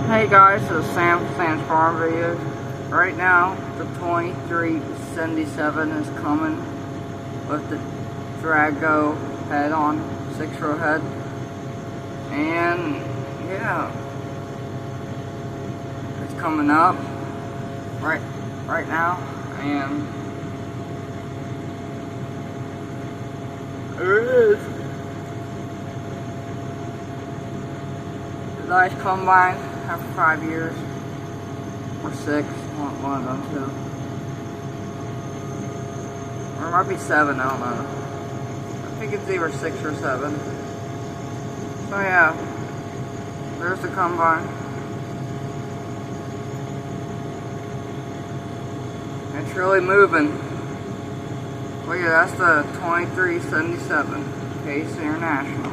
Hey guys, this is Sam from Sam's Farm Videos. Right now, the 2377 is coming with the Drago head on, 6-row head. And yeah, it's coming up right now, and there it is. The nice combine after 5 years, or 6, one of them two. Or it might be 7, I don't know. I think it's either 6 or 7. So yeah, there's the combine. It's really moving. Look at that's the 2377 Case International.